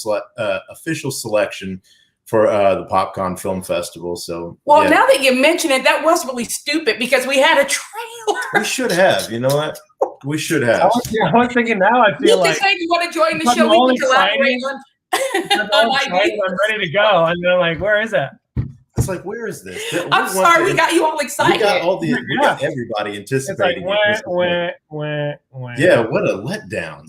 selection for the PopCon Film Festival. So, now that you mention it, that was really stupid because we had a trailer. We should have. You know what? We should have. I was thinking now. I feel like you want to join the show. We can collaborate on. I'm ready to go, and they're like, "Where is it?" It's like, where is this? I'm sorry, we got you all excited. We got everybody anticipating. It's like, yeah, what a letdown.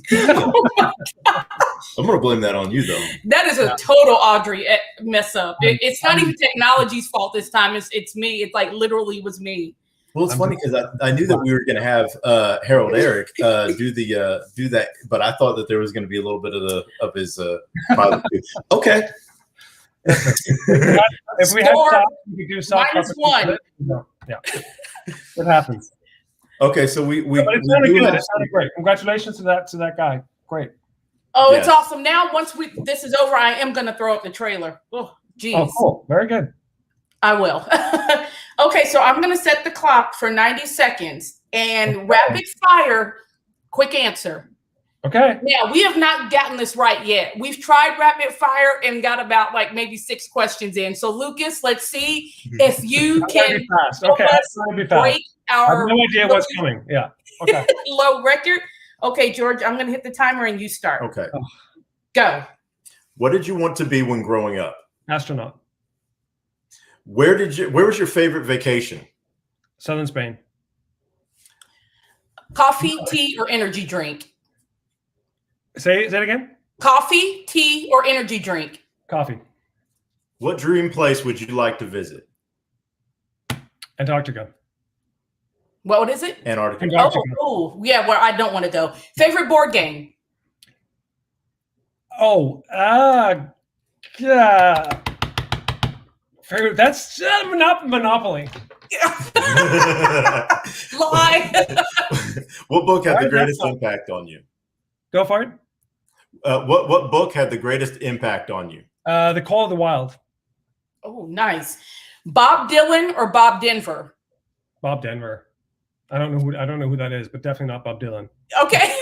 I'm gonna blame that on you, though. That is a total Audery mess up. It's not even technology's fault this time. It's me. It's like literally was me. Well, it's funny because I knew that we were going to have Harold Eric do that, but I thought that there was going to be a little bit of his pilot. Okay. If we had soft, we could do soft. -1. Yeah, it happens. Okay, so we but it sounded good. It sounded great. Congratulations to that guy. Great. Oh, yes. It's awesome. Now, once this is over, I am going to throw up the trailer. Oh, geez. Oh, cool. Very good. I will. Okay, so I'm going to set the clock for 90 seconds and rapid fire, quick answer. Okay. Yeah, we have not gotten this right yet. We've tried rapid fire and got about like maybe 6 questions in. So Lucas, let's see if you can Be fast. help Okay, us be fast. break I have our no idea what's coming. Yeah. Okay. low record. Okay, George, I'm going to hit the timer and you start. Okay. Go. What did you want to be when growing up? Astronaut. Where was your favorite vacation? Southern Spain. Coffee, tea, or energy drink? Say that again. Coffee, tea, or energy drink? Coffee. What dream place would you like to visit? Antarctica. What is it? Antarctica. Antarctica. Oh, yeah, where I don't want to go. Favorite board game? Oh, yeah. Favorite. That's Monopoly. Lie. What book had the greatest impact on you? Go for it. What book had the greatest impact on you? The Call of the Wild. Oh, nice. Bob Dylan or Bob Denver? Bob Denver. I don't know who that is, but definitely not Bob Dylan. Okay.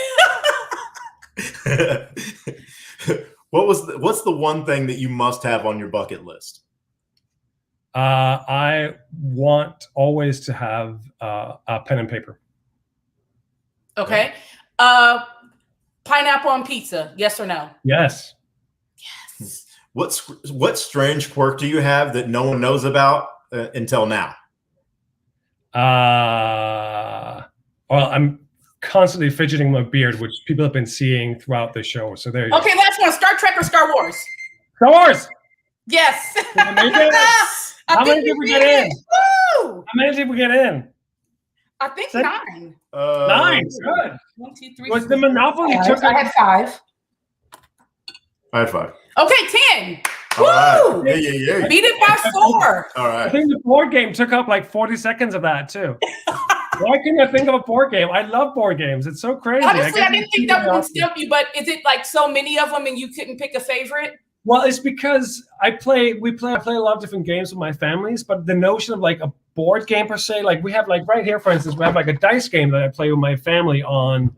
What's the one thing that you must have on your bucket list? I want always to have a pen and paper. Okay. Pineapple on pizza, yes or no? Yes. Yes. What strange quirk do you have that no one knows about until now? Well, I'm constantly fidgeting my beard, which people have been seeing throughout the show. So there you Okay, last one. Star Trek or Star Wars? go. Star Wars. Yes. How many did we get in? Woo! How many did we get in? I think Six? 9. 9. Good. 1, 2, 3. Was the Monopoly took I had 5. I had 5. Okay, 10. All Woo! right. Yeah. Beat it by 4. All I right. think the board game took up like 40 seconds of that too. Why couldn't I think of a board game? I love board games. It's so crazy. Honestly, I didn't think that would stop you, but is it like so many of them and you couldn't pick a favorite? Well, it's because I play a lot of different games with my families, but the notion of like a board game per se, like we have like right here, for instance, we have like a dice game that I play with my family on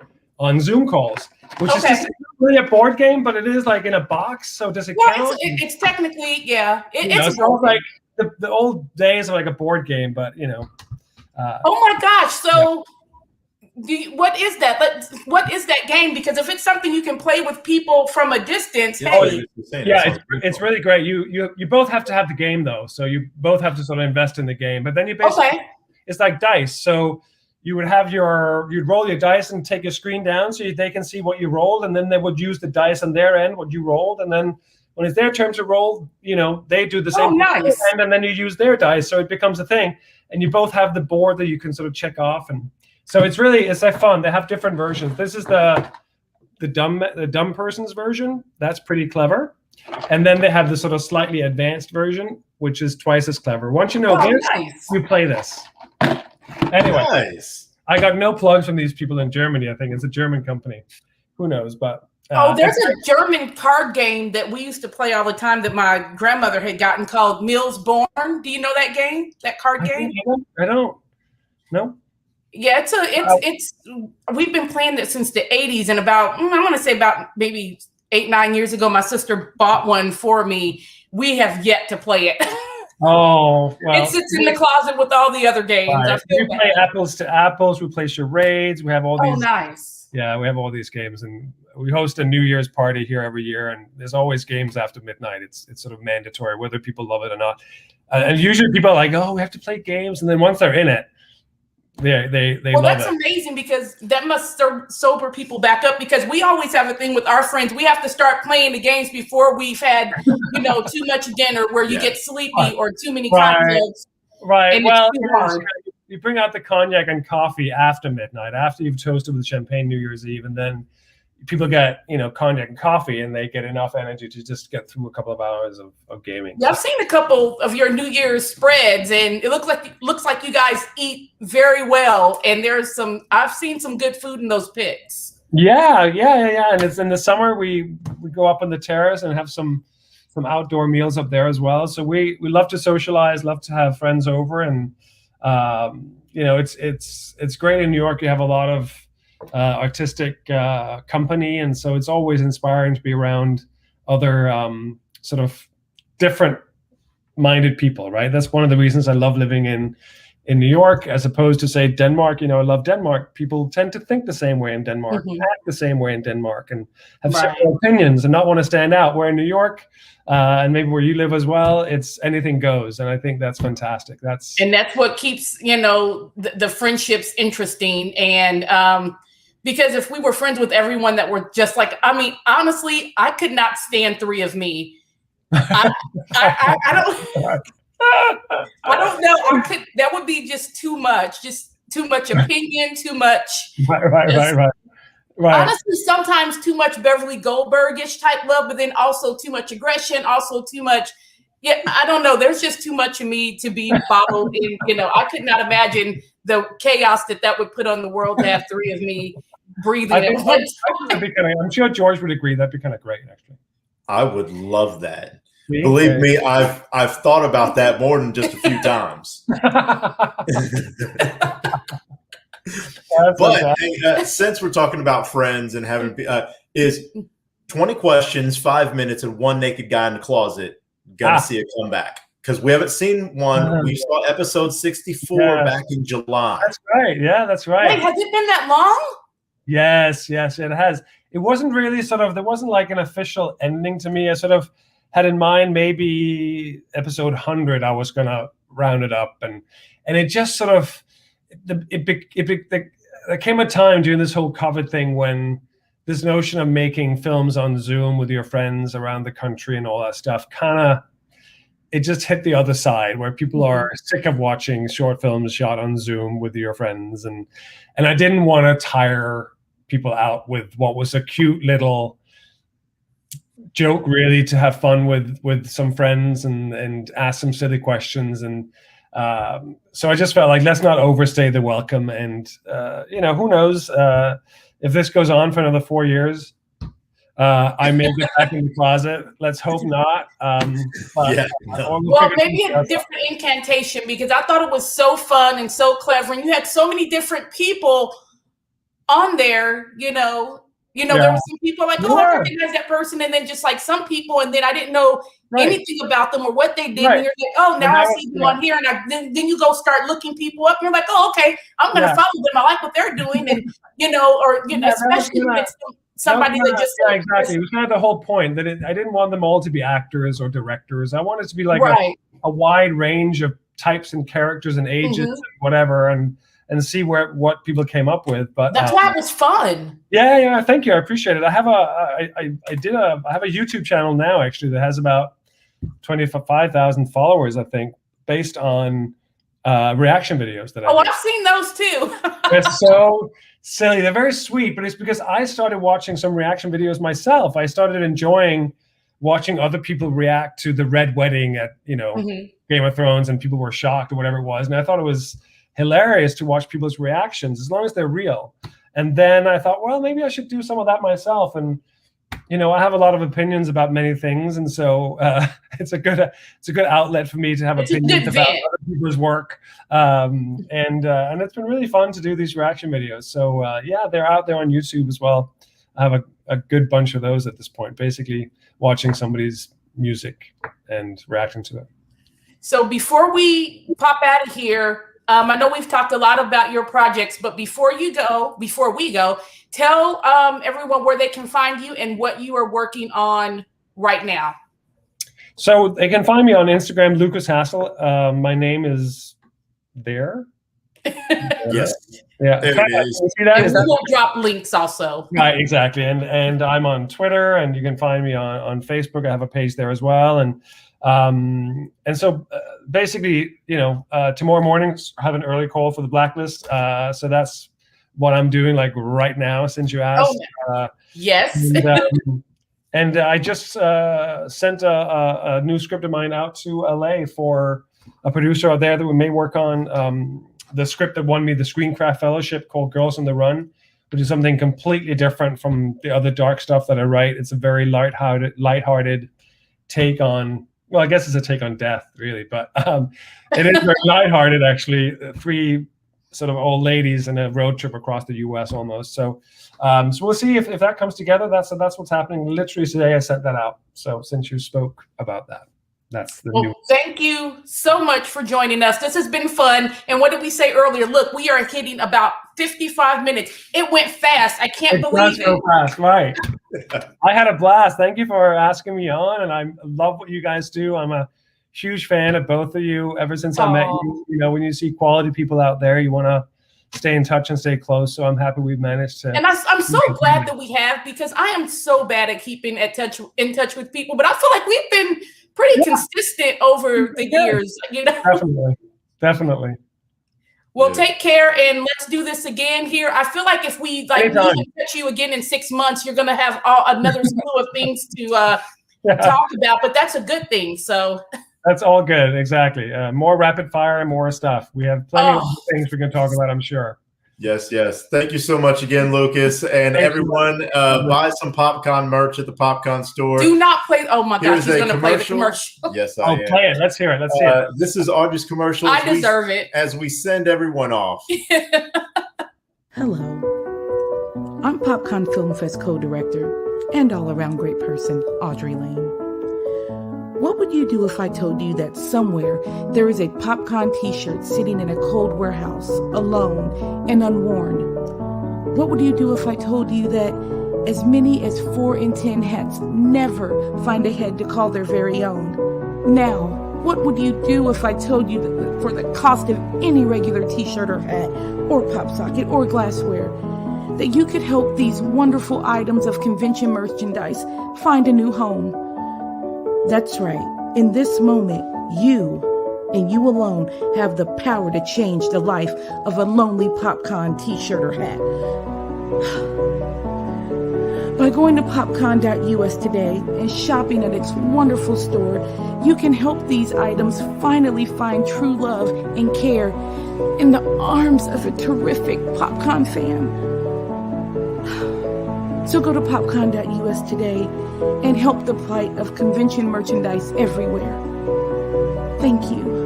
Zoom calls, which is just really a board game, but it is like in a box. So does it count? It's technically, yeah. It's like the old days of like a board game, but you know. Oh my gosh! So, what is that? What is that game? Because if it's something you can play with people from a distance, it's really great. You both have to have the game though, so you both have to sort of invest in the game. But then you basically it's like dice. So you would have you'd roll your dice and take your screen down so they can see what you rolled, and then they would use the dice on their end what you rolled, and then when it's their turn to roll, you know they do the same thing, and then you use their dice, so it becomes a thing. And you both have the board that you can sort of check off, and so it's like fun. They have different versions. This is the dumb person's version. That's pretty clever. And then they have the sort of slightly advanced version, which is twice as clever. Once you know this, you play this. Anyway, I got no plugs from these people in Germany. I think it's a German company. Who knows? But there's a German card game that we used to play all the time that my grandmother had gotten called Mills Born. Do you know that game? That card game? I don't. No. Yeah, it's we've been playing it since the 80s, and about I want to say about maybe 8-9 years ago, my sister bought one for me. We have yet to play it. Oh, well, it sits in the closet with all the other games. Right. We play apples to apples. We play charades. We have all these. Oh, nice. Yeah, we have all these games, and we host a New Year's party here every year, and there's always games after midnight. It's sort of mandatory, whether people love it or not. And usually people are like, "Oh, we have to play games," and then once they're in it, they love it. Well, that's amazing because that must sober people back up. Because we always have a thing with our friends. We have to start playing the games before we've had, too much dinner, where you get sleepy or too many cocktails. Right. And well, it's too hard. You bring out the cognac and coffee after midnight, after you've toasted with champagne New Year's Eve, and then people get cognac and coffee, and they get enough energy to just get through a couple of hours of gaming. Yeah, I've seen a couple of your New Year's spreads, and it looks like you guys eat very well. And I've seen some good food in those pits. Yeah. And it's in the summer we go up on the terrace and have some outdoor meals up there as well. So we love to socialize, love to have friends over, and it's great in New York. You have a lot of artistic company, and so it's always inspiring to be around other sort of different-minded people, right? That's one of the reasons I love living in New York, as opposed to, say, Denmark. You know, I love Denmark. People tend to think the same way in Denmark, act the same way in Denmark, and have similar opinions and not want to stand out. Where in New York, and maybe where you live as well, it's anything goes, and I think that's fantastic. That's what keeps the friendships interesting, and because if we were friends with everyone that were just like, I mean, honestly, I could not stand three of me. I don't. I don't know. That would be just too much. Just too much opinion. Too much. Right. Honestly, sometimes too much Beverly Goldberg-ish type love, but then also too much aggression. Also too much. Yeah, I don't know. There's just too much of me to be bottled in. I could not imagine the chaos that would put on the world to have three of me breathing at one time. I'm sure George would agree. That'd be kind of great, actually. I would love that. Believe me, I've thought about that more than just a few times. But since we're talking about friends and having is 20 questions, 5 minutes, and one naked guy in the closet gonna see a comeback? Because we haven't seen one. We saw episode 64 back in July. That's right. Yeah, that's right. Wait, has it been that long? Yes, it has. It wasn't really there wasn't like an official ending to me. I sort of had in mind maybe episode 100 I was going to round it up, and it just sort of there came a time during this whole COVID thing when this notion of making films on Zoom with your friends around the country and all that stuff it just hit the other side, where people are sick of watching short films shot on Zoom with your friends, and I didn't want to tire people out with what was a cute little joke, really, to have fun with some friends and ask some silly questions, and so I just felt like, let's not overstay the welcome, and who knows if this goes on for another 4 years, I may get back in the closet. Let's hope not. Well, maybe a different incantation, because I thought it was so fun and so clever, and you had so many different people on there. There were some people like, I recognize that person, and then just like some people, and then I didn't know anything about them or what they did. And you're like, now I see them on here, and then you go start looking people up. And you're like, okay, I'm going to follow them. I like what they're doing, and especially when it's somebody that just exactly. It was kind of the whole point that I didn't want them all to be actors or directors. I wanted it to be like a wide range of types and characters and ages and whatever, and see what people came up with. But that's why it was fun. Yeah. Thank you. I appreciate it. I have I have a YouTube channel now, actually, that has about 25,000 followers, I think, based on reaction videos that I I've seen those too. They're so silly. They're very sweet, but it's because I started watching some reaction videos myself. I started enjoying watching other people react to the Red Wedding at Game of Thrones, and people were shocked or whatever it was, and I thought it was hilarious to watch people's reactions, as long as they're real. And then I thought, well, maybe I should do some of that myself. And I have a lot of opinions about many things, and so it's a good outlet for me to have opinions about other people's work. And it's been really fun to do these reaction videos. So they're out there on YouTube as well. I have a good bunch of those at this point, basically watching somebody's music and reacting to it. So before we pop out of here, I know we've talked a lot about your projects, but before we go, tell everyone where they can find you and what you are working on right now. So they can find me on Instagram, Lukas Hassel. My name is there. Yes. Yeah. There it is. See that? And we will drop links also. Right, exactly. And I'm on Twitter, and you can find me on Facebook. I have a page there as well. And so basically, tomorrow morning I have an early call for the Blacklist. So that's what I'm doing, like, right now, since you asked. Yes. And I just sent a new script of mine out to LA for a producer out there that we may work on the script that won me the Screencraft Fellowship, called Girls on the Run, which is something completely different from the other dark stuff that I write. It's a very lighthearted take on, well, I guess it's a take on death, really, but it is very lighthearted, actually. 3 sort of old ladies in a road trip across the U.S. almost. So we'll see if that comes together. That's what's happening. Literally today I sent that out. So since you spoke about that, that's the new. Thank you so much for joining us. This has been fun. And what did we say earlier? Look, we are hitting about 55 minutes. It went fast. I can't believe it. So fast, right? I had a blast. Thank you for asking me on, and I love what you guys do. I'm a huge fan of both of you. Ever since I met you, you know, when you see quality people out there, you want to stay in touch and stay close. So I'm happy we've managed to. And I'm so glad that we have, because I am so bad at keeping in touch with people. But I feel like we've been pretty consistent over the years. You know, definitely. Well, take care, and let's do this again here. I feel like if we touch you again in 6 months, you're going to have another slew of things to talk about. But that's a good thing. So. That's all good. Exactly. More rapid fire and more stuff. We have plenty of things we can talk about, I'm sure. Yes. Thank you so much again, Lucas. And everyone, buy some PopCon merch at the PopCon store. Do not play. Oh, my gosh. He's going to play the commercial. Yes, I am. Play it. Let's hear it. This is Audrey's commercial. I deserve it. As we send everyone off. Hello. I'm PopCon Film Fest co-director and all-around great person, Audery Lane. What would you do if I told you that somewhere there is a PopCon t-shirt sitting in a cold warehouse, alone and unworn? What would you do if I told you that as many as 4 in 10 hats never find a head to call their very own? Now, what would you do if I told you that for the cost of any regular t-shirt or hat or pop socket or glassware, that you could help these wonderful items of convention merchandise find a new home? That's right. In this moment, you and you alone have the power to change the life of a lonely PopCon t-shirt or hat. By going to popcon.us today and shopping at its wonderful store, you can help these items finally find true love and care in the arms of a terrific PopCon fan. So go to popcon.us today and help the plight of convention merchandise everywhere. Thank you.